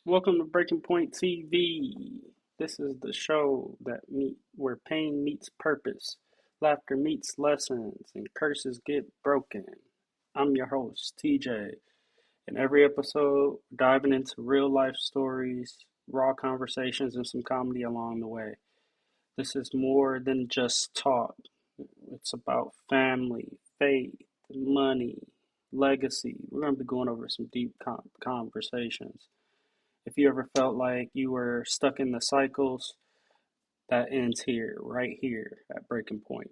Welcome to Breaking Point TV. This is the show where pain meets purpose, laughter meets lessons, and curses get broken. I'm your host, TJ. In every episode, we're diving into real life stories, raw conversations, and some comedy along the way. This is more than just talk. It's about family, faith, money, legacy. We're going to be going over some deep conversations. If you ever felt like you were stuck in the cycles, that ends here, right here at Breaking Point.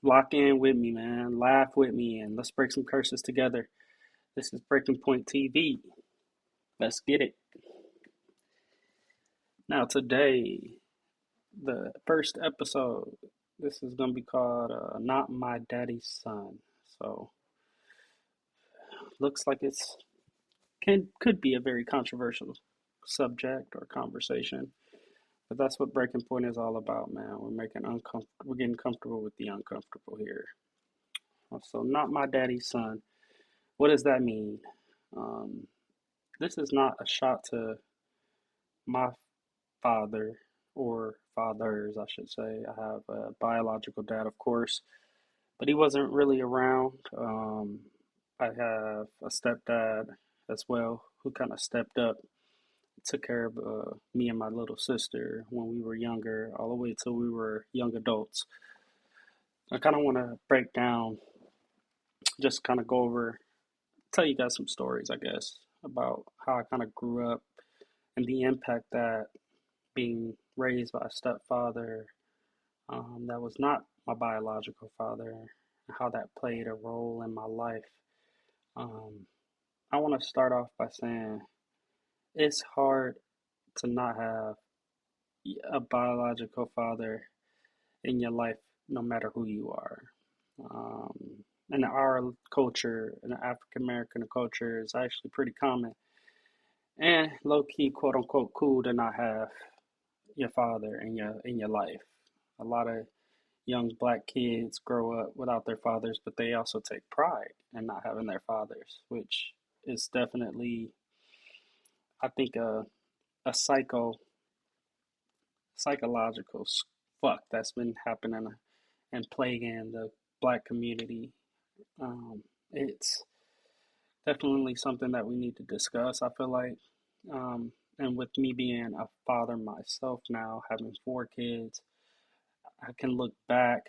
Lock in with me, man. Laugh with me, and let's break some curses together. This is Breaking Point TV. Let's get it. Now, today, the first episode, this is going to be called Not My Daddy's Son. So, looks like could be a very controversial subject or conversation. But that's what Breaking Point is all about, man. We're getting comfortable with the uncomfortable here. So, not my daddy's son. What does that mean? Um, this is not a shot to my father or fathers, I should say. I have a biological dad, of course, but he wasn't really around. I have a stepdad as well who kind of stepped up, took care of me and my little sister when we were younger, all the way till we were young adults. I kind of want to break down, just kind of go over, tell you guys some stories, I guess, about how I kind of grew up and the impact that being raised by a stepfather that was not my biological father, how that played a role in my life. Um, I want to start off by saying it's hard to not have a biological father in your life, no matter who you are. Um, in our culture, in the African American culture, it's actually pretty common and low key, quote unquote, cool to not have your father in your life. A lot of young black kids grow up without their fathers, but they also take pride in not having their fathers, which is definitely, I think, a psychological fuck that's been happening and plaguing the black community. It's definitely something that we need to discuss. I feel like, and with me being a father myself now, having four kids, I can look back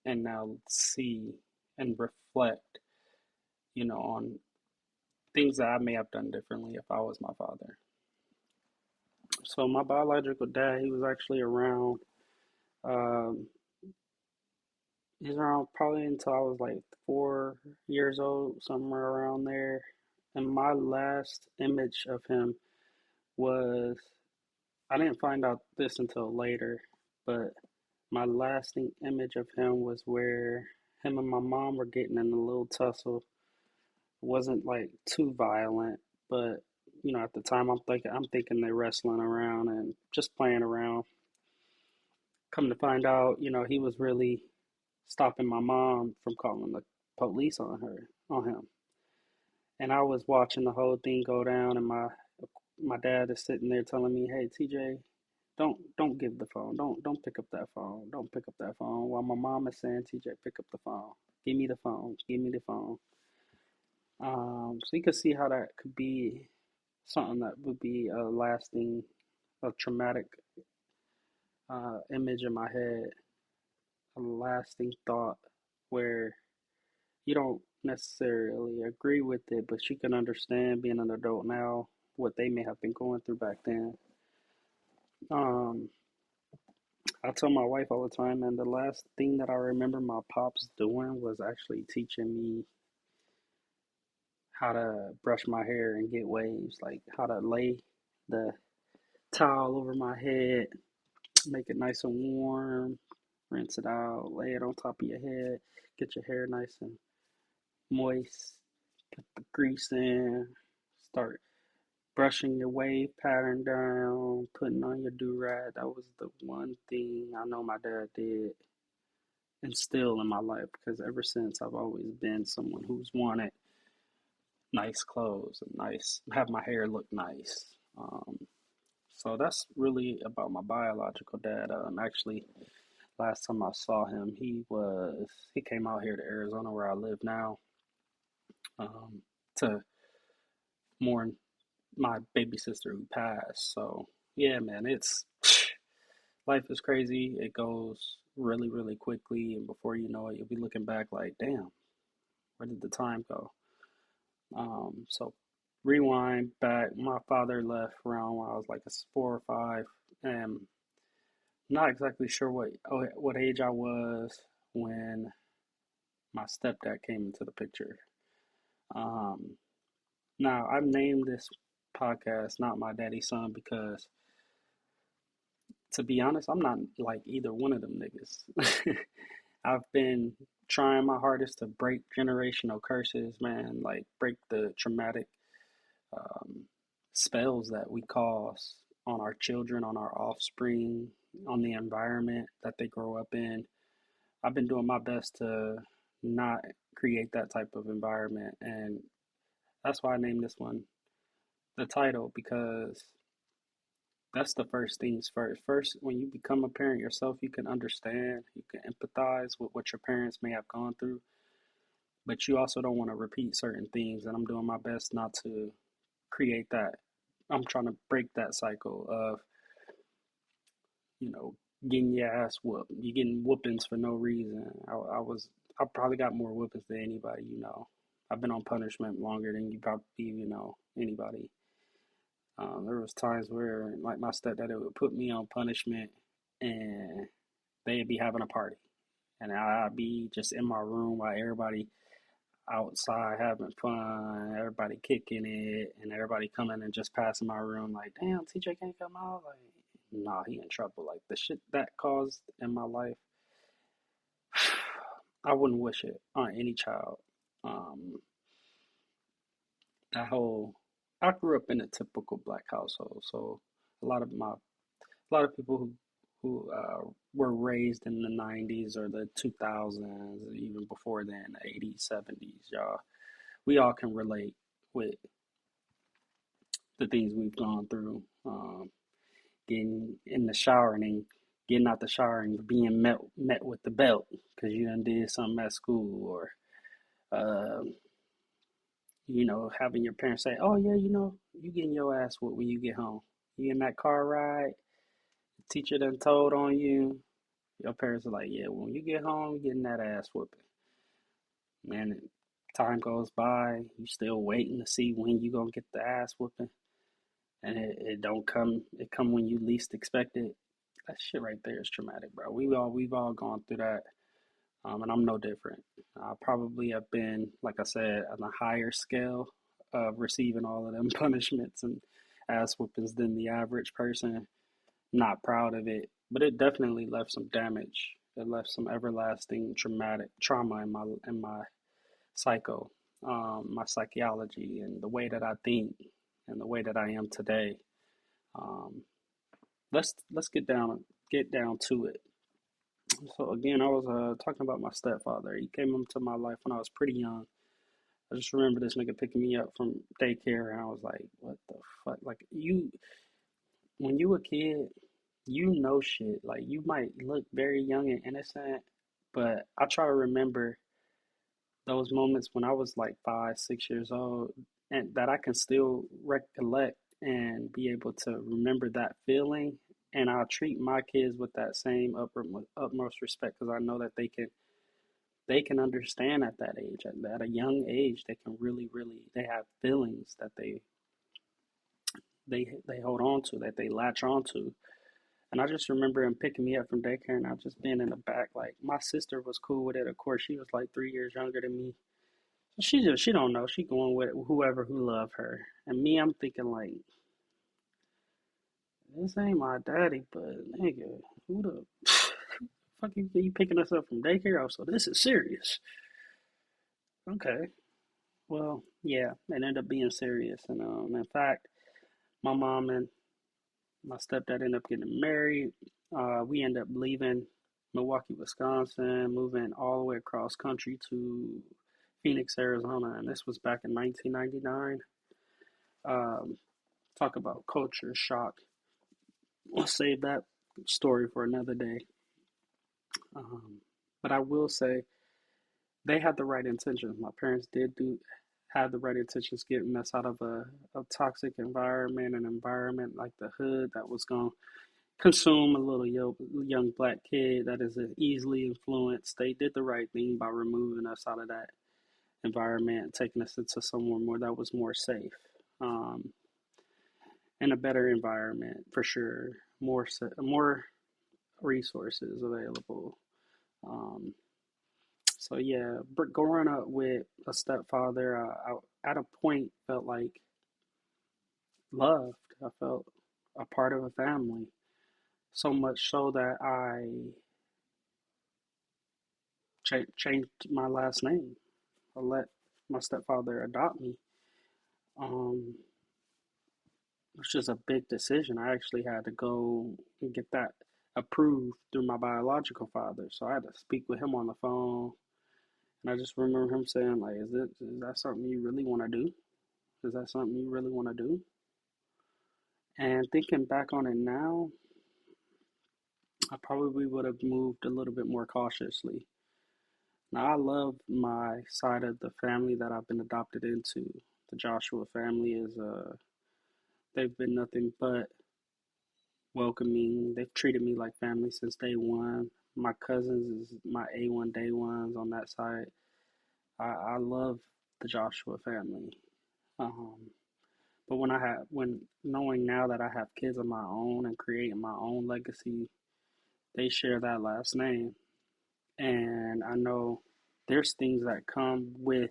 and now see and reflect, on things that I may have done differently if I was my father. So my biological dad, he was actually around. Um, he's around probably until I was like 4 years old, somewhere around there. And my last image of him was I didn't find out this until later, but my lasting image of him was where him and my mom were getting in a little tussle. It wasn't like too violent, but at the time I'm thinking they're wrestling around and just playing around. Come to find out, he was really stopping my mom from calling the police on him. And I was watching the whole thing go down, and my dad is sitting there telling me, "Hey, TJ, don't give the phone. Don't pick up that phone. Don't pick up that phone." While my mom is saying, "TJ, pick up the phone. Give me the phone. Give me the phone." So you can see how that could be something that would be a traumatic image in my head, a lasting thought where you don't necessarily agree with it, but you can understand being an adult now what they may have been going through back then. Um, I tell my wife all the time, and the last thing that I remember my pops doing was actually teaching me how to brush my hair and get waves, like how to lay the towel over my head, make it nice and warm, rinse it out, lay it on top of your head, get your hair nice and moist, put the grease in, start brushing your wave pattern down, putting on your do-rag. That was the one thing I know my dad did instill in my life because ever since I've always been someone who's wanted nice clothes and have my hair look nice. Um, so that's really about my biological dad. Actually, last time I saw him, he came out here to Arizona where I live now, um, to mourn my baby sister who passed. So yeah, man, it's life is crazy. It goes really, really quickly, and before you know it, you'll be looking back like, damn, where did the time go? So rewind back. My father left around when I was like a 4 or 5, and not exactly sure what age I was when my stepdad came into the picture. Um, Now I've named this podcast "Not My Daddy's Son" because, to be honest, I'm not like either one of them niggas. I've been trying my hardest to break generational curses, man, like break the traumatic um, spells that we cause on our children, on our offspring, on the environment that they grow up in. I've been doing my best to not create that type of environment, and that's why I named this one the title, because that's the first things first. First, when you become a parent yourself, you can understand, you can empathize with what your parents may have gone through, but you also don't want to repeat certain things. And I'm doing my best not to create that. I'm trying to break that cycle of, you know, getting your ass whooped. You getting whoopings for no reason. I probably got more whoopings than anybody, you know. I've been on punishment longer than you probably, anybody. There was times where, like my stepdad, would put me on punishment, and they'd be having a party, and I'd be just in my room while everybody outside having fun, everybody kicking it, and everybody coming and just passing my room like, damn, TJ can't come out. Like, nah, he in trouble. Like the shit that caused in my life, I wouldn't wish it on any child. Um, that whole, I grew up in a typical black household, so a lot of my a lot of people who were raised in the 90s or the 2000s, even before then, 80s, 70s, y'all, we all can relate with the things we've gone through. Getting in the shower and then getting out the shower and being met with the belt because you done did something at school, or uh, having your parents say, "Oh yeah, you getting your ass whooped when you get home. You in that car ride, teacher done told on you." Your parents are like, "Yeah, when you get home, you getting that ass whooping." Man, time goes by, you still waiting to see when you gonna get the ass whooping, and it don't come. It come when you least expect it. That shit right there is traumatic, bro. We've all gone through that, and I'm no different. I probably have been, like I said, on a higher scale of receiving all of them punishments and ass whoopings than the average person. Not proud of it, but it definitely left some damage. It left some everlasting traumatic trauma in my psycho, my psychology, and the way that I think, and the way that I am today. Um, let's get down to it. So again, I was talking about my stepfather. He came into my life when I was pretty young. I just remember this nigga picking me up from daycare, and I was like, "What the fuck?" Like when you a kid, you know shit. Like you might look very young and innocent, but I try to remember those moments when I was like 5, 6 years old, and that I can still recollect and be able to remember that feeling. And I'll treat my kids with that same utmost respect because I know that they can understand at that age, at a young age, they can really, really, they have feelings that they hold on to, that they latch on to. And I just remember him picking me up from daycare, and I just being in the back. Like my sister was cool with it. Of course, she was like 3 years younger than me. She don't know. She going with whoever who love her. And me, I'm thinking like, this ain't my daddy, but nigga, who the fuck you picking us up from daycare? Oh, so this is serious. Okay. Well, yeah, it ended up being serious. And in fact, my mom and my stepdad ended up getting married. We ended up leaving Milwaukee, Wisconsin, moving all the way across country to Phoenix, Arizona, and this was back in 1999. Um, Talk about culture shock. We'll save that story for another day. Um, but I will say they had the right intentions. My parents did do had the right intentions getting us out of a toxic environment, an environment like the hood that was going to consume a little young black kid that is easily influenced. They did the right thing by removing us out of that environment, taking us into somewhere more that was more safe, um, and a better environment for sure. More resources available. Um, so yeah, growing up with a stepfather, I at a point felt like loved. I felt a part of a family. So much so that I changed my last name. I let my stepfather adopt me. Um, which is a big decision. I actually had to go and get that approved through my biological father. So I had to speak with him on the phone. And I just remember him saying, like, is that something you really want to do? Is that something you really want to do? And thinking back on it now, I probably would have moved a little bit more cautiously. Now, I love my side of the family that I've been adopted into. The Joshua family is, they've been nothing but welcoming. They've treated me like family since day one. My cousins is my A1 day ones on that side. I love the Joshua family. Um, but when knowing now that I have kids of my own and creating my own legacy, they share that last name. And I know there's things that come with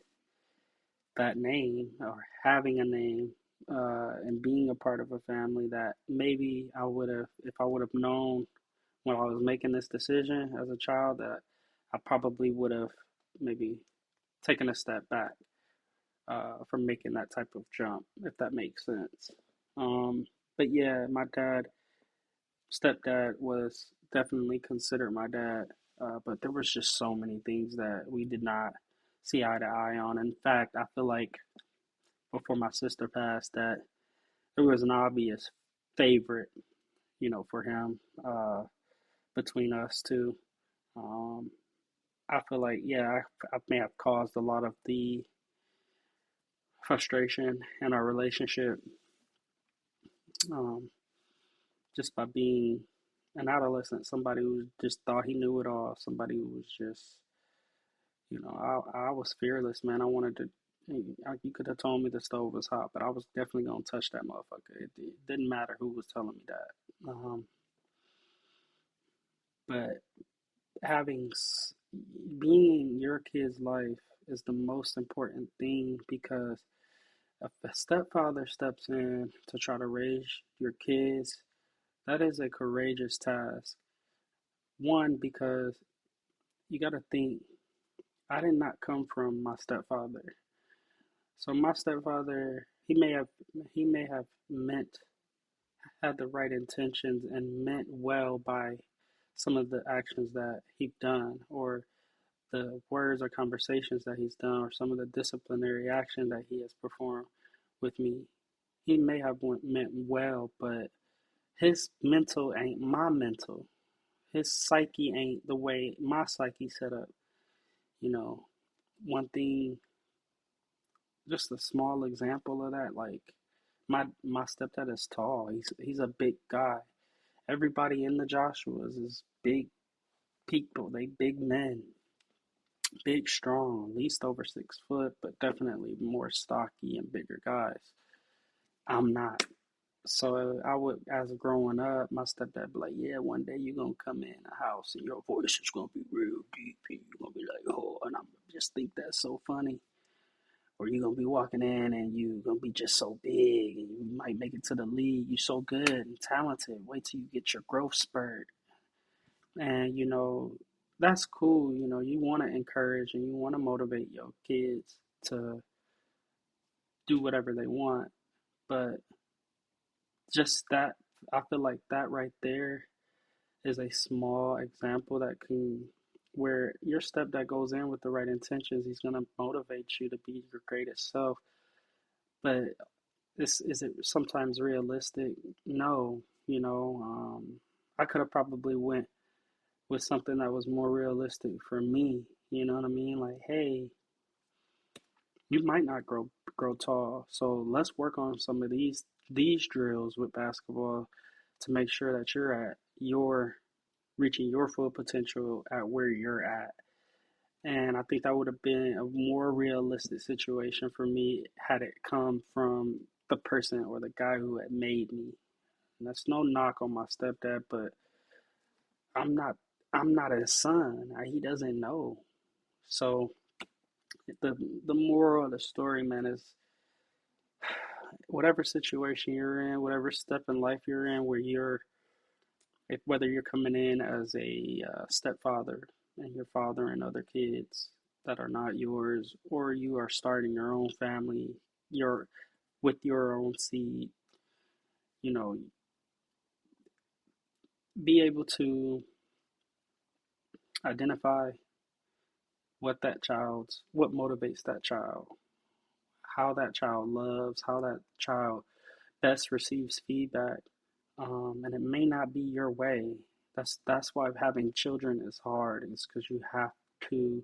that name or having a name, and being a part of a family that maybe I would have, if I would have known when I was making this decision as a child, that I probably would have maybe taken a step back, from making that type of jump, if that makes sense. But yeah, my stepdad was definitely considered my dad, but there was just so many things that we did not see eye to eye on. In fact, I feel like before my sister passed, that there was an obvious favorite, for him, between us two. Um, I feel like, yeah, I may have caused a lot of the frustration in our relationship, um, just by being an adolescent, somebody who just thought he knew it all, somebody who was just, I was fearless, man. I wanted to. You could have told me the stove was hot, but I was definitely gonna touch that motherfucker. It didn't matter who was telling me that. But having being in your kid's life is the most important thing, because if a stepfather steps in to try to raise your kids, that is a courageous task. One, because you got to think, I did not come from my stepfather. So my stepfather, he may have meant had the right intentions and meant well by some of the actions that he done, or the words or conversations that he's done, or some of the disciplinary action that he has performed with me. He may have meant well, but his mental ain't my mental. His psyche ain't the way my psyche set up. You know, one thing, just a small example of that, like my stepdad is tall. He's a big guy. Everybody in the Joshuas is big people. They big men, big, strong, at least over 6 foot, but definitely more stocky and bigger guys. I'm not. So I would, as growing up, my stepdad be like, "Yeah, one day you're gonna come in a house and your voice is gonna be real deep, and you're gonna be like, oh," and I just think that's so funny. Or you're gonna be walking in and you're gonna be just so big, and you might make it to the league. You're so good and talented. Wait till you get your growth spurt, and that's cool. You want to encourage and you want to motivate your kids to do whatever they want, but just that, I feel like that right there is a small example that can, where your stepdad goes in with the right intentions, he's going to motivate you to be your greatest self. But is it sometimes realistic? No, I could have probably went with something that was more realistic for me. You know what I mean? Like, hey, you might not grow tall, so let's work on some of these drills with basketball to make sure that you're at your reaching your full potential at where you're at. And I think that would have been a more realistic situation for me had it come from the person or the guy who had made me. And that's no knock on my stepdad, but I'm not I'm not his son. He doesn't know. So the the moral of the story, man, is whatever situation you're in, whatever step in life you're in, where whether you're coming in as a stepfather and you're fathering other kids that are not yours, or you are starting your own family, your with your own seed, you know, be able to identify what motivates that child, how that child loves, how that child best receives feedback, and it may not be your way. That's why having children is hard. Is because you have to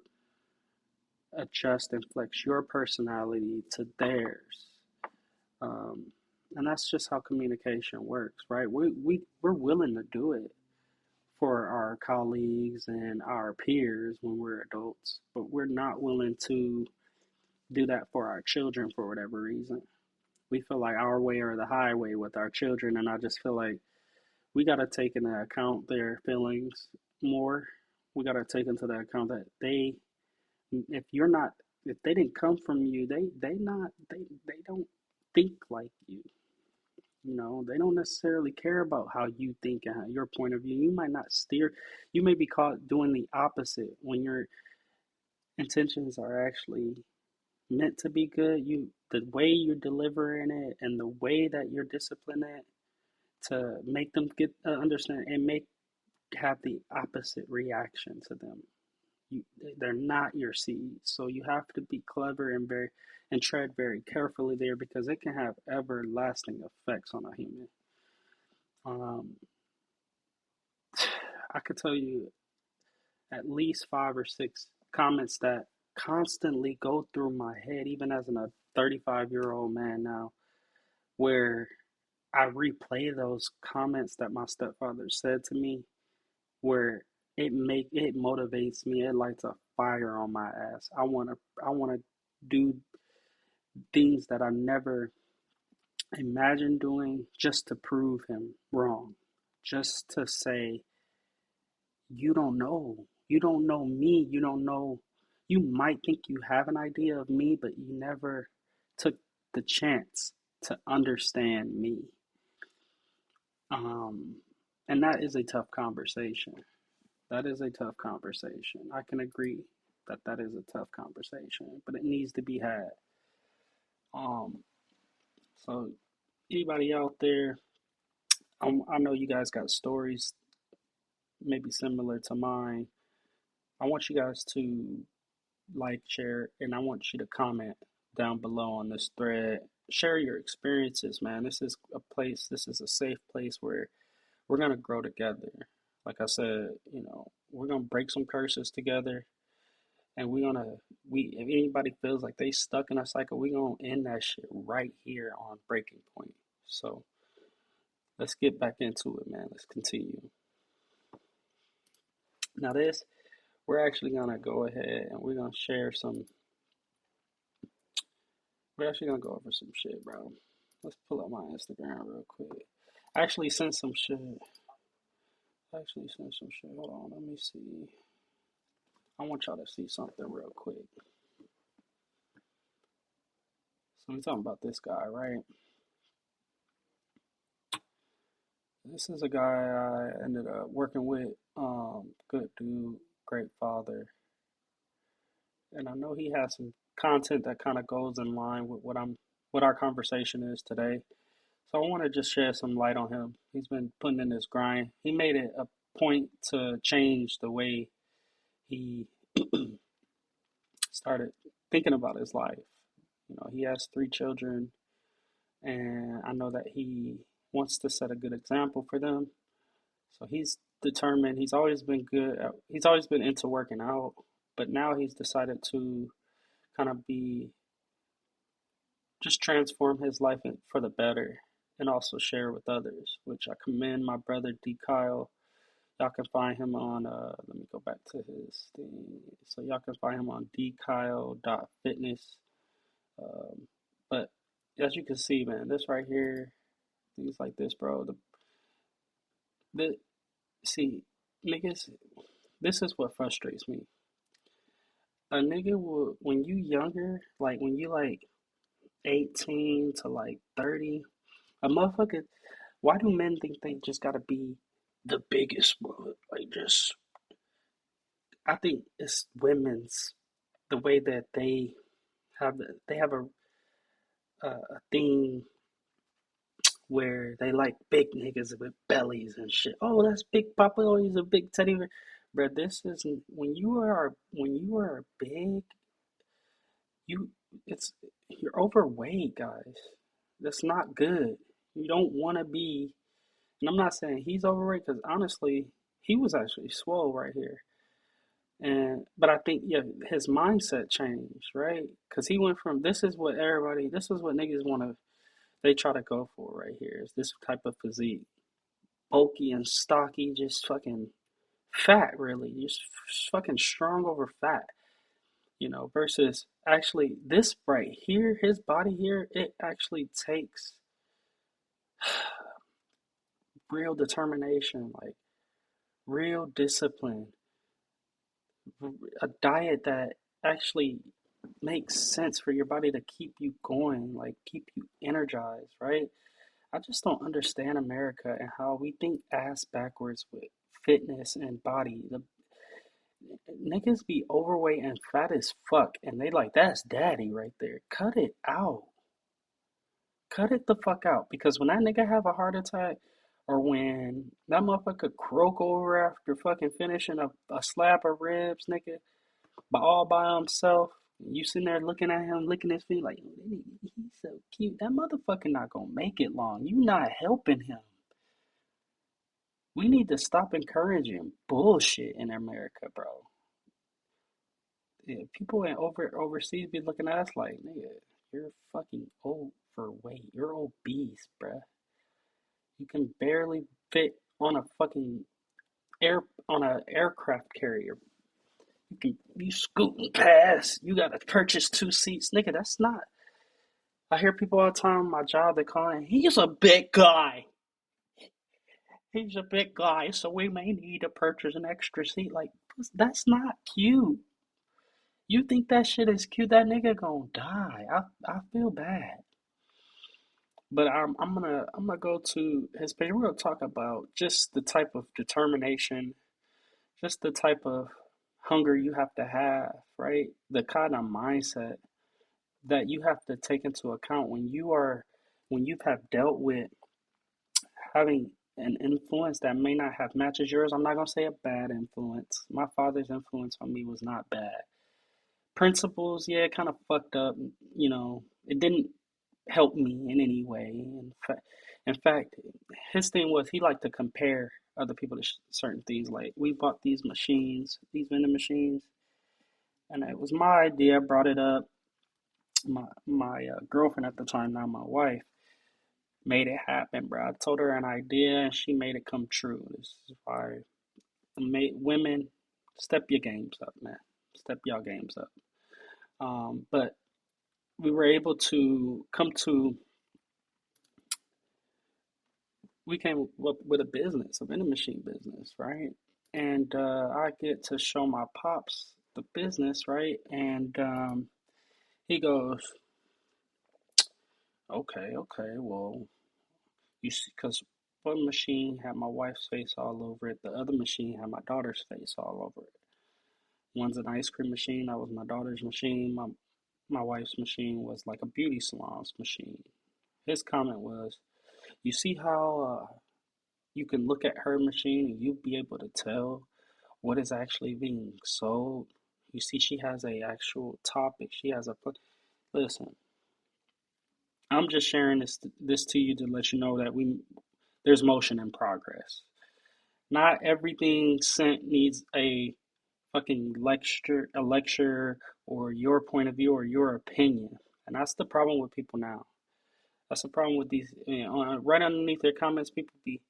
adjust and flex your personality to theirs. Um, and that's just how communication works, right? We're willing to do it for our colleagues and our peers when we're adults, but we're not willing to do that for our children for whatever reason. We feel like our way or the highway with our children, and I just feel like we got to take into account their feelings more. We got to take into the account that if you're not, if they didn't come from you, they don't think like you. They don't necessarily care about how you think and how your point of view. You might not steer, you may be caught doing the opposite when your intentions are actually meant to be good. The way you're delivering it and the way that you're disciplining it to make them get understand and make have the opposite reaction to them. You, they're not your seeds, so you have to be clever and tread very carefully there because it can have everlasting effects on a human. Um, I could tell you at least 5 or 6 comments that constantly go through my head, even as a 35-year-old man now, where I replay those comments that my stepfather said to me, where it motivates me. It lights a fire on my ass. I wanna do things that I never imagined doing just to prove him wrong, just to say you don't know. You don't know me. You don't know. You might think you have an idea of me, but you never took the chance to understand me. Um, and that is a tough conversation. That is a tough conversation. I can agree that that is a tough conversation, but it needs to be had. Um, so anybody out there, I know you guys got stories maybe similar to mine. I want you guys to like, share, and I want you to comment down below on this thread. Share your experiences, man. This is a safe place where we're gonna grow together. Like I said, we're gonna break some curses together, and if anybody feels like they stuck in a cycle, we're gonna end that shit right here on Breaking Point. So let's get back into it, man. Let's continue. Now we're actually gonna go ahead and we're actually gonna go over some shit, bro. Let's pull up my Instagram real quick. I actually sent some shit. Hold on, let me see. I want y'all to see something real quick. So I'm talking about this guy, right? This is a guy I ended up working with. Good dude, great father, and I know he has some content that kind of goes in line with what our conversation is today. So I want to just shed some light on him. He's been putting in his grind. He made it a point to change the way he started thinking about his life. He has 3 children. and I know that he wants to set a good example for them. So he's determined. He's always been good. He's always been into working out, but now he's decided to kind of be just transform his life for the better and also share with others, which I commend my brother D Kyle. Y'all can find him on let me go back to his thing. So y'all can find him on dkyle.fitness. Um, but as you can see, man, this right here, things like this, bro. The see, niggas, this is what frustrates me. A nigga will when you younger, like when you like 18 to like 30, a motherfucker, why do men think they just gotta be the biggest one? Like just I think it's women's the way that they have a thing where they like big niggas with bellies and shit. Oh, that's Big Papa. Oh, he's a big teddy bear. Bro, this is when you are big, you it's you're overweight, guys. That's not good. You don't want to be. And I'm not saying he's overweight because honestly, he was actually swole right here. And but I think yeah, his mindset changed, right? Because he went from this is what niggas want to they try to go for right here is this type of physique, bulky and stocky, just fucking fat, really, just fucking strong over fat, versus actually this right here, his body here, it actually takes real determination, like real discipline, a diet that actually makes sense for your body to keep you going, like keep you energized, right? I just don't understand America and how we think ass backwards with fitness and body. The niggas be overweight and fat as fuck, and they like that's daddy right there. Cut it out. Cut it the fuck out. Because when that nigga have a heart attack, or when that motherfucker croak over after fucking finishing a slab of ribs, nigga, all by himself. You sitting there looking at him, licking his feet like he's so cute. That motherfucker not gonna make it long. You not helping him. We need to stop encouraging bullshit in America, bro. Yeah, people in overseas be looking at us like, nigga, you're fucking overweight. You're obese, bruh. You can barely fit on a fucking on a aircraft carrier. You scooting past. You gotta purchase 2 seats, nigga. That's not. I hear people all the time. On my job, they calling. He's a big guy. He's a big guy, so we may need to purchase an extra seat. Like that's not cute. You think that shit is cute? That nigga gonna die. I feel bad. But I'm gonna go to his page. We're gonna talk about just the type of determination, just the type of hunger you have, right? The kind of mindset that you have to take into account when you have dealt with having an influence that may not have matches yours. I'm not gonna say a bad influence. My father's influence on me was not bad. Principles, yeah, it kind of fucked up. It didn't help me in any way. In fact, his thing was he liked to compare other people to certain things. Like we bought these machines, these vending machines, and it was my idea. I brought it up. My girlfriend at the time, now my wife, made it happen, bro. I told her an idea, and she made it come true. This is why women step your games up, man. Step y'all games up. But we were able to come to we came up with a business, a vending machine business, right? And I get to show my pops the business, right? And he goes, okay, okay, well, you see, because one machine had my wife's face all over it, the other machine had my daughter's face all over it. One's an ice cream machine, that was my daughter's machine. My wife's machine was like a beauty salon's machine. His comment was, you see how you can look at her machine and you'll be able to tell what is actually being sold. You see, she has a actual topic. She has a listen. I'm just sharing this to you to let you know that there's motion in progress. Not everything sent needs a lecture, or your point of view or your opinion. And that's the problem with people now. That's the problem with these. Right underneath their comments, people be,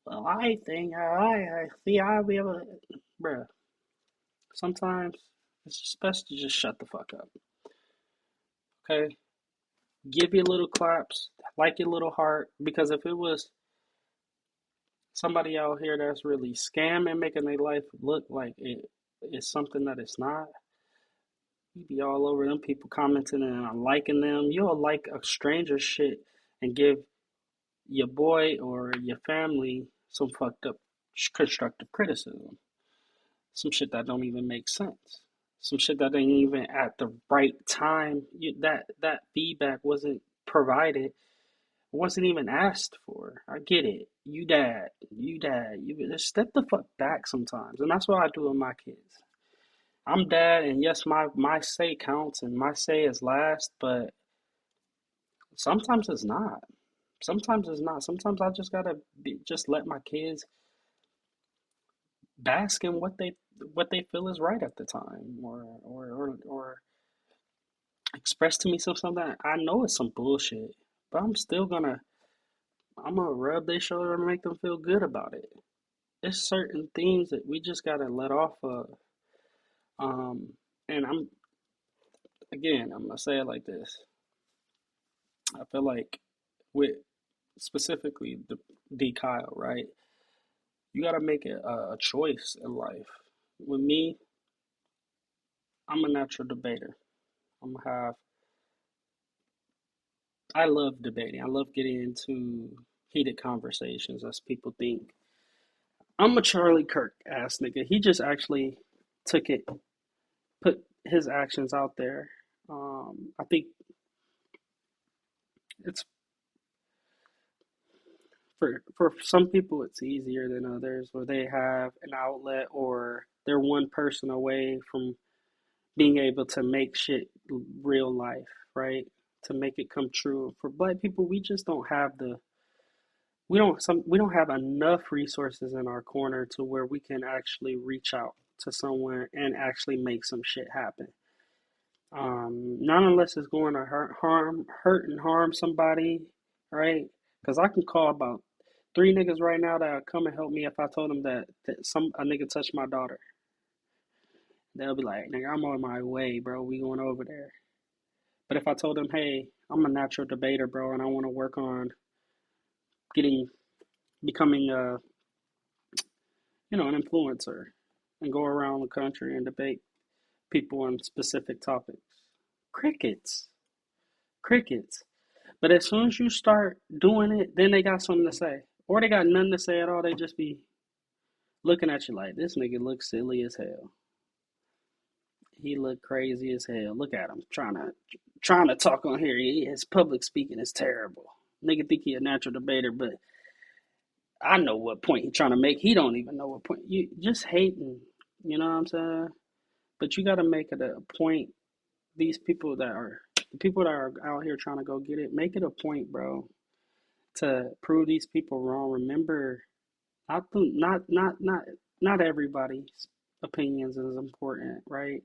well, I think I see I'll be able to, bruh. Sometimes it's just best to just shut the fuck up. Okay, give your little claps, like your little heart, because if it was somebody out here that's really scamming, making their life look like it is something that it's not, you be all over them people commenting and liking them. You'll like a stranger shit and give your boy or your family some fucked up constructive criticism. Some shit that don't even make sense. Some shit that ain't even at the right time. That feedback wasn't provided, wasn't even asked for. I get it. You dad. You just step the fuck back sometimes, and that's what I do with my kids. I'm dad, and yes, my say counts, and my say is last. But sometimes it's not. Sometimes it's not. Sometimes I just gotta just let my kids bask in what they feel is right at the time, or express to me something that I know is some bullshit, but I'm gonna rub their shoulder and make them feel good about it. There's certain things that we just gotta let off of. Um, and I'm gonna say it like this. I feel like with specifically the D Kyle, right? You gotta make it a choice in life. With me, I'm a natural debater. I'm gonna have. I love debating. I love getting into heated conversations, as people think. I'm a Charlie Kirk ass nigga. He just actually took it, put his actions out there. I think it's for some people it's easier than others, where they have an outlet or they're one person away from being able to make shit real life, right? To make it come true. For black people, we just don't have we don't have enough resources in our corner to where we can actually reach out to someone and actually make some shit happen. Not unless it's going to hurt and harm somebody, right? Because I can call about three niggas right now that would come and help me if I told them that a nigga touched my daughter. They'll be like, nigga, I'm on my way, bro. We going over there. But if I told them, hey, I'm a natural debater, bro, and I want to work on getting becoming a an influencer and go around the country and debate people on specific topics. Crickets. Crickets. But as soon as you start doing it, then they got something to say. Or they got nothing to say at all. They just be looking at you like, this nigga looks silly as hell. He look crazy as hell. Look at him trying to talk on here. His public speaking is terrible. Nigga think he a natural debater, but I know what point he trying to make. He don't even know what point. You just hating. You know what I'm saying? But you got to make it a point. These people that are the people that are out here trying to go get it, make it a point, bro, to prove these people wrong. Remember, not everybody's opinions is important, right?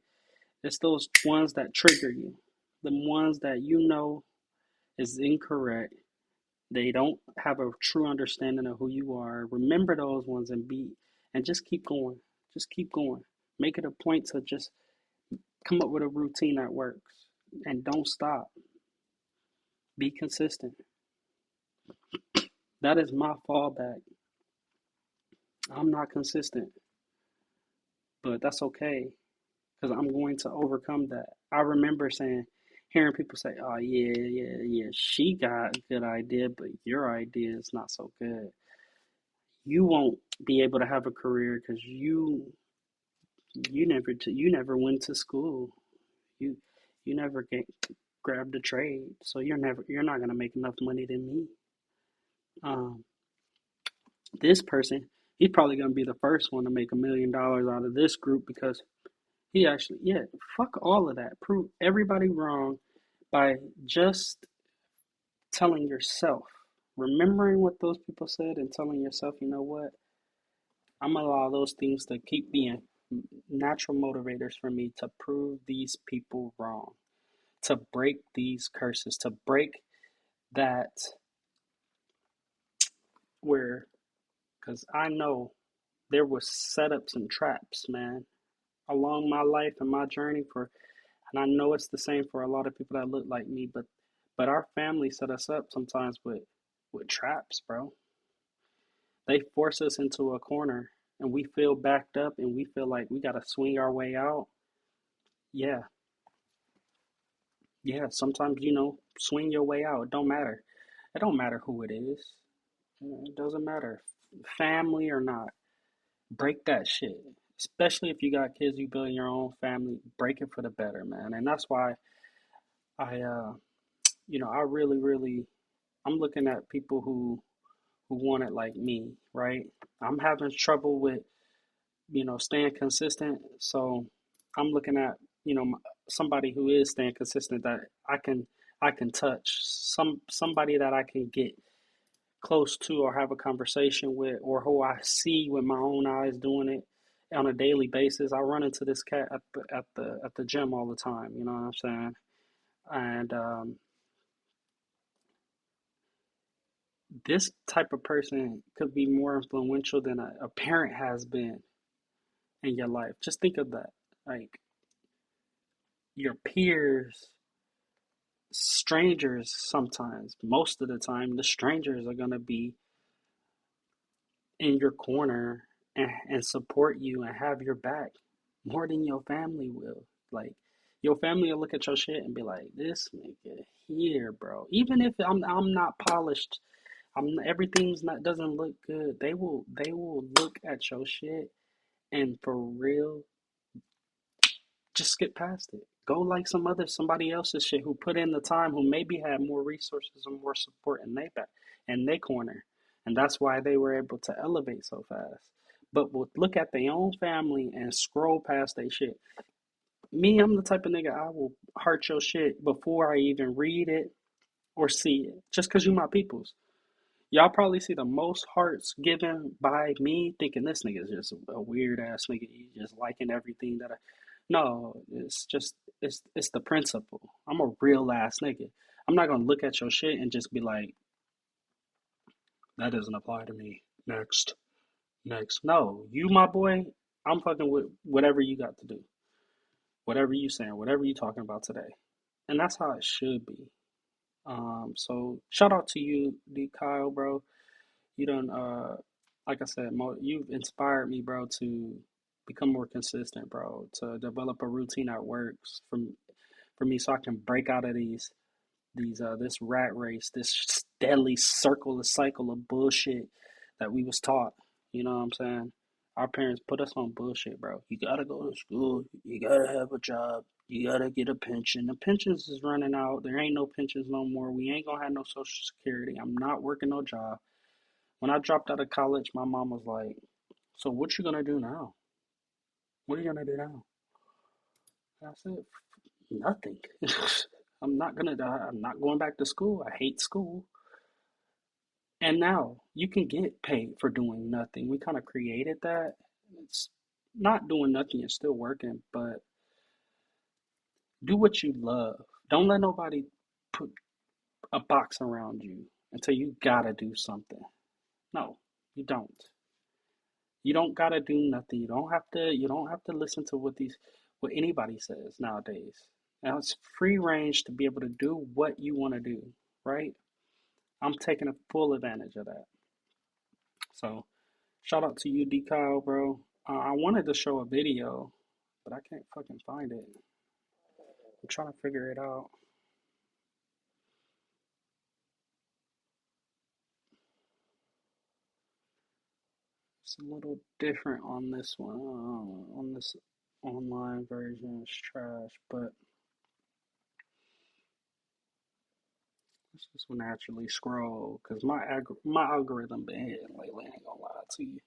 It's those ones that trigger you, the ones that you know is incorrect. They don't have a true understanding of who you are. Remember those ones and just keep going. Just keep going. Make it a point to just come up with a routine that works and don't stop. Be consistent. That is my fallback. I'm not consistent, but that's okay because I'm going to overcome that. I remember hearing people say, "Oh yeah, she got a good idea, but your idea is not so good. You won't be able to have a career because you never went to school. You you never grabbed a trade, so you're not gonna make enough money than me." Um, this person, he's probably gonna be the first one to make $1 million out of this group because he actually, yeah, fuck all of that. Prove everybody wrong by just telling yourself, remembering what those people said and telling yourself, you know what, I'm gonna allow those things to keep being natural motivators for me to prove these people wrong, to break these curses, to break that where, because I know there was setups and traps, man, along my life and my journey for, and I know it's the same for a lot of people that look like me, but our family set us up sometimes with traps, bro. They force us into a corner and we feel backed up and we feel like we got to swing our way out. Yeah, yeah, sometimes, swing your way out. It don't matter. It don't matter who it is. It doesn't matter. Family or not. Break that shit. Especially if you got kids, you build your own family, break it for the better, man. And that's why I I really, really I'm looking at people who want it like me, right? I'm having trouble with, staying consistent. So I'm looking at, somebody who is staying consistent that I can touch, somebody that I can get close to or have a conversation with, or who I see with my own eyes doing it on a daily basis. I run into this cat at the gym all the time. You know what I'm saying? And this type of person could be more influential than a parent has been in your life. Just think of that. Like your peers, strangers, sometimes, most of the time, the strangers are going to be in your corner and support you and have your back more than your family will. Like, your family will look at your shit and be like, "This nigga here, bro." Even if I'm not polished, everything's not doesn't look good. They will look at your shit and for real, just skip past it. Go like somebody else's shit who put in the time, who maybe had more resources and more support in their back in their corner, and that's why they were able to elevate so fast. But would look at their own family and scroll past their shit. Me, I'm the type of nigga I will heart your shit before I even read it or see it, just because you my peoples. Y'all probably see the most hearts given by me thinking this nigga is just a weird ass nigga. He just liking everything that I. No, it's just it's the principle. I'm a real ass nigga. I'm not gonna look at your shit and just be like, that doesn't apply to me. Next, next. No, you my boy. I'm fucking with whatever you got to do, whatever you saying, whatever you talking about today, and that's how it should be. So shout out to you, D Kyle, bro. You done, like I said, you've inspired me, bro, to become more consistent, bro, to develop a routine that works for me, so I can break out of this rat race, this deadly cycle of bullshit that we was taught. You know what I'm saying? Our parents put us on bullshit, bro. You gotta go to school. You gotta have a job. You gotta get a pension. The pensions is running out. There ain't no pensions no more. We ain't gonna have no social security. I'm not working no job. When I dropped out of college, my mom was like, "So what you gonna do now? What are you gonna do now?" And I said, "Nothing. I'm not going back to school. I hate school." And now you can get paid for doing nothing. We kind of created that. It's not doing nothing, it's still working, but do what you love. Don't let nobody put a box around you until you gotta do something. No, you don't. You don't gotta do nothing. You don't have to listen to what anybody says nowadays. Now it's free range to be able to do what you want to do, right? I'm taking a full advantage of that. So shout out to you, D Kyle, bro. I wanted to show a video, but I can't fucking find it. I'm trying to figure it out. It's a little different on this one. On this online version, it's trash, but let's just naturally scroll because my algorithm been hitting lately. I ain't gonna lie to you.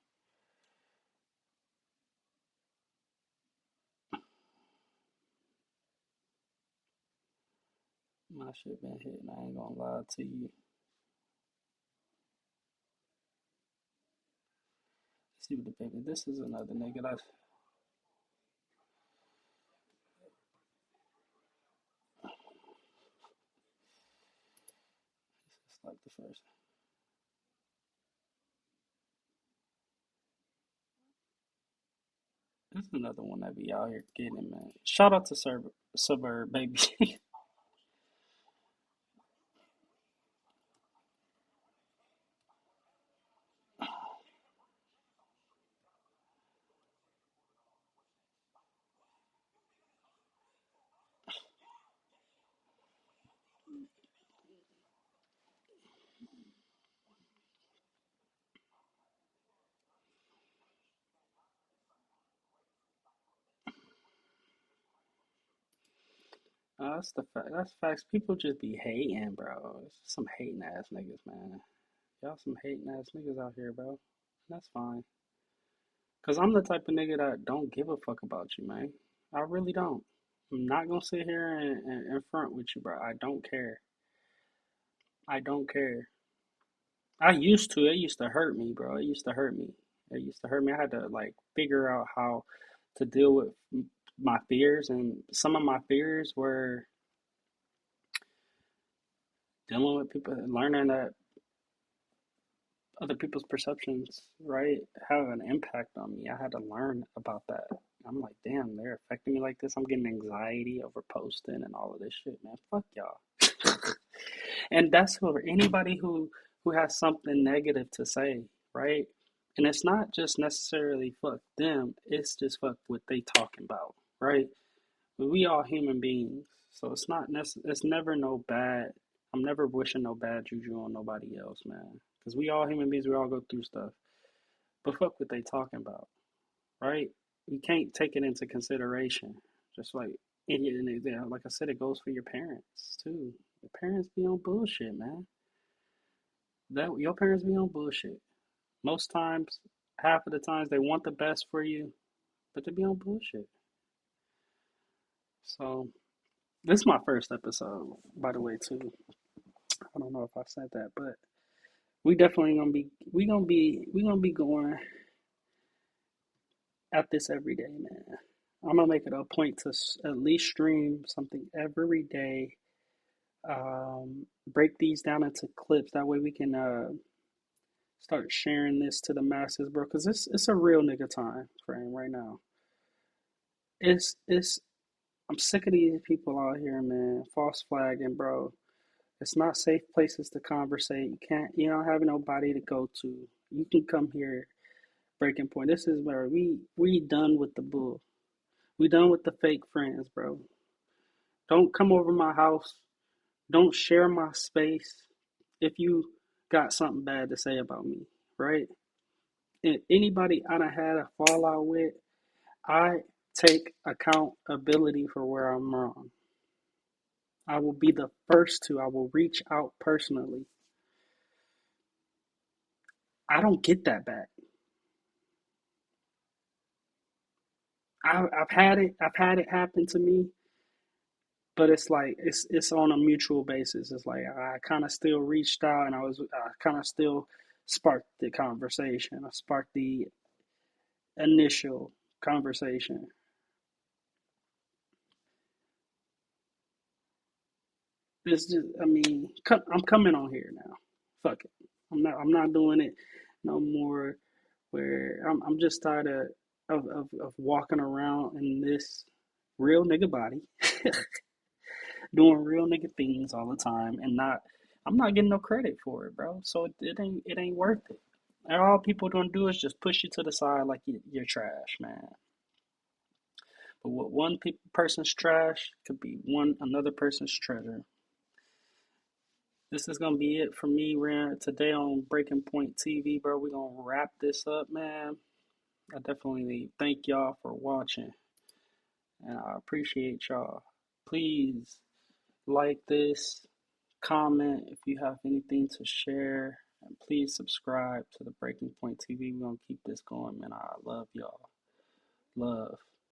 My shit been hitting. I ain't gonna lie to you. See what the baby. This is another nigga. This is like the first. This is another one that be out here getting it, man. Shout out to Suburb, baby. That's the fact. That's facts. People just be hating, bro. It's some hating ass niggas, man. Y'all some hating ass niggas out here, bro. That's fine. Cause I'm the type of nigga that don't give a fuck about you, man. I really don't. I'm not gonna sit here and front with you, bro. I don't care. I don't care. I used to. It used to hurt me, bro. It used to hurt me. It used to hurt me. I had to like figure out how to deal with my fears, and some of my fears were dealing with people, learning that other people's perceptions, right, have an impact on me. I had to learn about that. I'm like, damn, they're affecting me like this. I'm getting anxiety over posting and all of this shit, man. Fuck y'all. And that's for anybody who has something negative to say, right? And it's not just necessarily fuck them. It's just fuck what they talking about, right? We all human beings, so it's not it's never no bad. I'm never wishing no bad juju on nobody else, man. Because we all human beings, we all go through stuff. But fuck what they talking about, right? You can't take it into consideration. Just like like I said, it goes for your parents too. Your parents be on bullshit, man. That your parents be on bullshit. Most times, half of the times they want the best for you, but they be on bullshit. So this is my first episode, by the way, too. I don't know if I said that, but we definitely gonna be we gonna be going at this every day, man. I'm gonna make it a point to at least stream something every day. Break these down into clips. That way we can start sharing this to the masses, bro. Cause it's a real nigga time frame right now. It's I'm sick of these people out here, man. False flagging, bro. It's not safe places to conversate. You don't have nobody to go to. You can come here, breaking point. This is where we done with the bull. We done with the fake friends, bro. Don't come over my house. Don't share my space if you got something bad to say about me, right? And anybody I done had a fallout with, I take accountability for where I'm wrong. I will be the first to. I will reach out personally. I don't get that back. I've had it. I've had it happen to me, but it's like it's on a mutual basis. It's like I kind of still reached out, and I kind of still sparked the conversation. I sparked the initial conversation. It's just, I mean, I'm coming on here now. Fuck it. I'm not doing it no more. Where I'm just tired of walking around in this real nigga body, doing real nigga things all the time, and not I'm not getting no credit for it, bro. So it ain't worth it. And all people gonna do is just push you to the side like you're trash, man. But what one person's trash could be one another person's treasure. This is gonna be it for me, Rand. Today on Breaking Point TV, bro. We're gonna wrap this up, man. I definitely thank y'all for watching, and I appreciate y'all. Please like this, comment if you have anything to share, and please subscribe to the Breaking Point TV. We're gonna keep this going, man. I love y'all. Love.